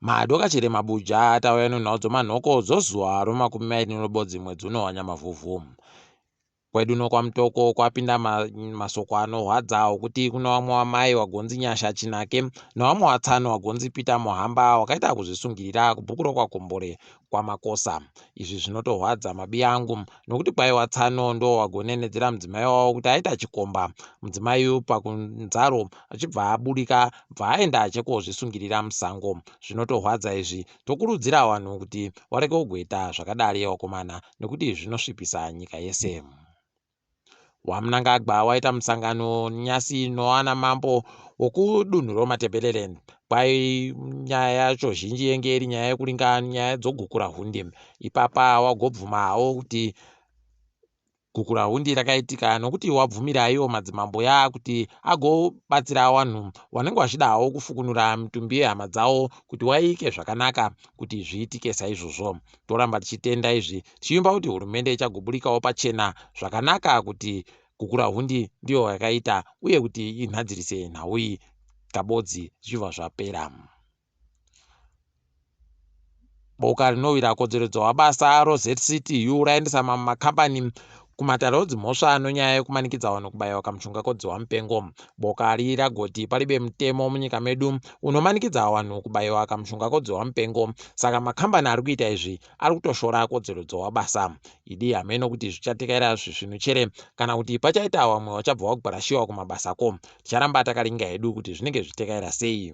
madoka chere mabuja atauya nonhadzo manhoko zozuwa romakumi mairi nerobodzi mwedzi uno wanyamavhuvhu. Kwedu no kwamutoko kwapinda masoko anorwadza okuti kuna vamwe vamai wagonzi Nyasha Chinake nevamwe vatsano wagonzi Peter Mohamba wakaita kuzvisungirira kubhukuro kwaGombore kwamakosa. Izvi zvinotorwadza mabi angu nokuti kwai watsano ndo wagonenedzera mudzimai wavo kuti aita chikomba. Mudzimai uyu pakunzaro achibva aburika bva aenda achekozvisungirira musango. Zvinotorwadza izvi, tokurudzira vanhu kuti vareke kugoita zvakadari vakomana nekuti zvinosvipisa nyika yese. Mnangagwa waita musangano nyasi noana mambo wokudunhu roMatebeleland. Kwai nyaya yacho zhinji yenge iri nyaya yekuringa nyaya dzoGukurahundi. Ipapa wagobvumawo kuti Gukurahundi rakaitika nokuti wabvumirayo madzimambo ya kuti agobatsira vanhu vanenge vachidawo kufukunura mitumbi yehama dzawo kuti waike zvakanaka kuti zviitike saizvozvo. Toramba tichitenda izvi tichiimba kuti hurumende ichagoburikawo pachena zvakanaka kuti Gukurahundi ndiyo yakaita uye kuti inhadzirise nhau iyi kabodzi zvichibva zvapera. Boka rinowira kodzero dzawabasa ZCTU raendesa makambani kumatare dzimhosva nonyaya yekumanikidza vanhu kubayiwa kamushonga kodziwa mupengo. Boka ri ragoti palibe mutemo munyika medu unomanikidza vanhu kubayiwa kamushonga kodziwa mupengo, saka makambani ari kuita izvi ari kutoshora kodzero dzawabasa. Idi hameno kuti zvichatekerera zvinhu chere kana kuti pachaita vamwe vachabva vagbarashiwa kumabasako. Ticharamba takaringa hedu kuti zvinenge zvitekerera sei.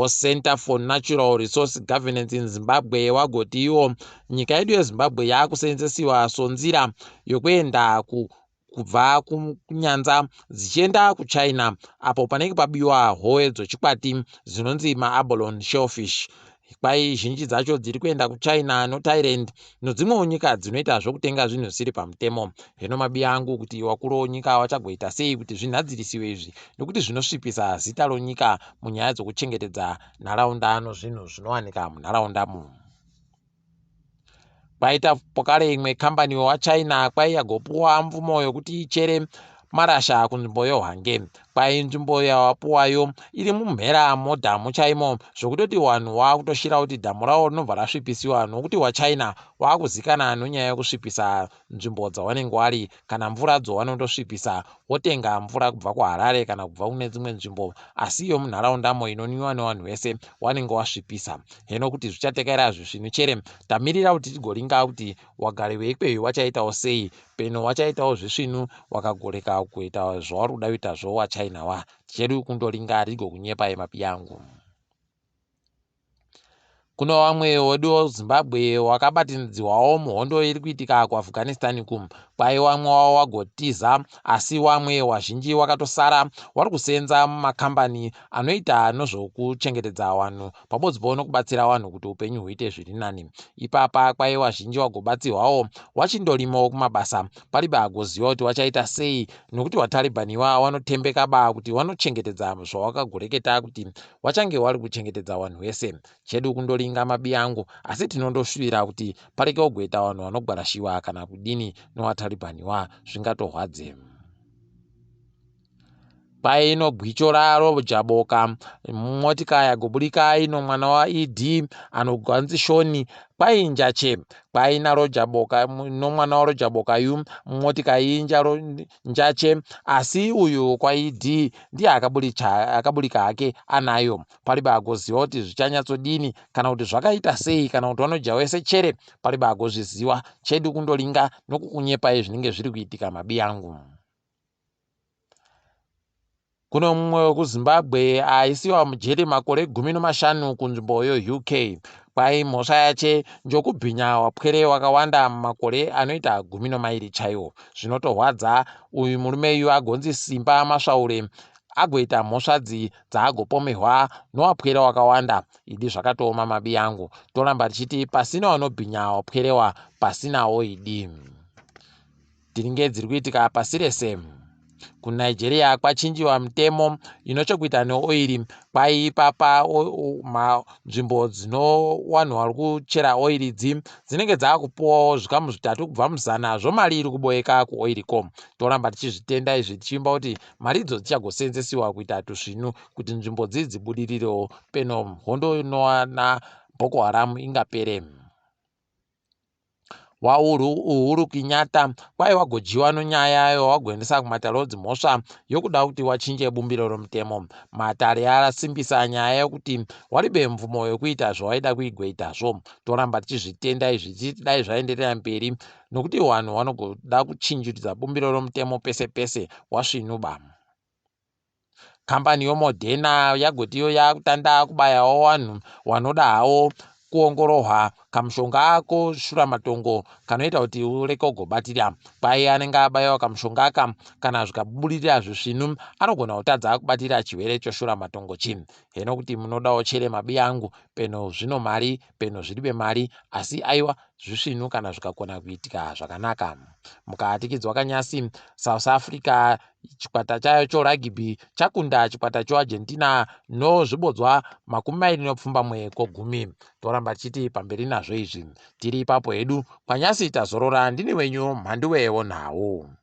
Center for Natural Resource Governance in Zimbabwe wagoti iwo nyika yedu yeZimbabwe yakusenzesiwa sonzira yokuenda kubva kunyanza zichienda kuChina apo panenge pabiwa howe dzochokwadi dzinonzi maabalone shellfish. Kwai zhinji dzacho dziri kuenda kuChina noThailand nedzimwewo nyika dzinoita zvokutenga zvinhu zvisiri pamutemo. Hino mabi angu kuti wakuru nyika vachagoita sei kuti zvinhadzirisiwe izvi nokuti zvinosvipisa zita ronyika munyaya dzokuchengetedza nharaunda nozvinhu zvinowanika munharaundamo. Kwaita pokare imwe kambani waChina kwai yagopuwa mvumo yokuti ichere marasha kunzvimbo yoHwange. Kwai nzvimbo yawapuwayo iri mumhera modhamu chaimo zvokutoti vanhu vakutoshira kuti dhamu ravo rinobva rasvipisiwa nokuti waChina wakuzikana nonyaya yekusvipisa nzvimbo dzavanenge vari kana mvura dzavanondosvipisa wotenga mvura kubva kuHarare kana kubva kune dzimwe nzvimbo asi iyo munharaundamo inonwiwa nevanhu vese wanenge wasvipisa. Heno kuti zvichatekerera zvisvinu chere tamirira kuti tigoringa kuti wagari veikweyo wachaitawo sei peno wachaitawo zvisvinu wakagoreka kuita zvauri kuda kuita zvo waChina wa chedu kundoringa rigokunyepa mapi yangu. Kuno vamwe wedu Zimbabwe wakabatidzwawo muhondo iri kuitika kuAfghanistan kwai vamwe wavo wagotiza asi vamwe wazhinji wakatosara wari kusenza makambani anoita nozvokuchengetedza vanhu pamodzi nokubatsira vanhu kuti upenyu huite zviri nani. Ipapa kwai wazhinji wagobatsirwawo wachindorimawo kumabasa palibe agoziva kuti wachaita sei nokuti vaTalibaniwa vanotembeka ba kuti vanochengetedza zvawakagoreketa kuti wachange wari kuchengetedza vanhu vese. Chedu kundoringa mabi angu asi tinondoshuvira kuti pareke kugoita vanhu vanogbarashiwa kana kudini nevaTalibaniwa zvingatorwadze. Kwai ino gwicho raro jaboka motika yagoburika ino mwana waED anoganzi Shoni kwai njache kwai naro jaboka no mwana waro jaboka yu motika injaro njache asi uyu kwaED ndiye akaburika hake anayo palibe agoziva kuti zvichanyatsodini kana kuti zvakaita sei kana kuti vanojawese chere palibe agozviziva. Chedu kundoringa nokukunyepai zvinenge zviri kuitika mabi yangu. Kuno mumwe wekuZimbabwe aisiwa mujeri makore 15 kunzvimbo yoUK. Kwai mhosva yache njokubhinya wapwere wakawanda makore anoita 12 chaiwo. Zvinotorwadza uyu murume uyu agonzi Simba Masvaure agoita mhosva dzaagopomehwa nowapwere wakawanda. Idi zvakatooma mabi yangu. Toramba tichiti pasina vanobhinya wapwerewa pasinawo idi. Tiringe dziri kuitika pasi rese. KuNigeria kwachinjiwa mutemo inochokuita neoiri. Kwaipapa nzvimbo dzinowanhu vari kuchera oiri dzinenge dzakupuwawo zvikamu 3 kubva muzana zvomari iri kuboeka kuoiricom. Toramba tichizvitenda izvi tichimba kuti mari idzo dzichagosenzesiwa kuita tuzvinu kuti nzvimbo dzibudirirewo peno hondo inowana Boko Haram ingapere. Uhuru Kenyatta kwai wagojiwa nonyaya yawagoendesa kumatare dzimhosva yokuda kuti wachinje bumbiro romutemo. Matare arasimbisa nyaya yokuti waribe mvumo yokuita zvawaida kuigoitazvo. Toramba tichizvitenda izvi tichiti dai zvaenderera mberi nokuti vanhu vanogoda kuchinjidza bumbiro romutemo pese pese wasvinuba. Kambani yoModena yagotiyo yakutanda kubayawo vanhu vanoda hawo kuongororwa kamushonga ako shuramatongo kanoita kuti ureke kugobatira. Kwai anenge abayiwa kamushonga aka kana zvikabudirira zvisvinu anogona kutadza kubatira chirwere choshuramatongo chii. Heno kuti munodawo chere mabi angu peno zvino mari peno zviribe mari asi aiwa zvisvinu kana zvikakona kuitika zvakanaka. Mukatikidzwa kanyasi South Africa chikwata chayo chorugby chakunda chikwata choArgentina nozvibodzwa 20 kogumi. Toramba tichiti pamberi nazvo izvi tiri ipapo hedu kwanyasi tazorora. Ndini wenyu Mhanduwe WeNhau.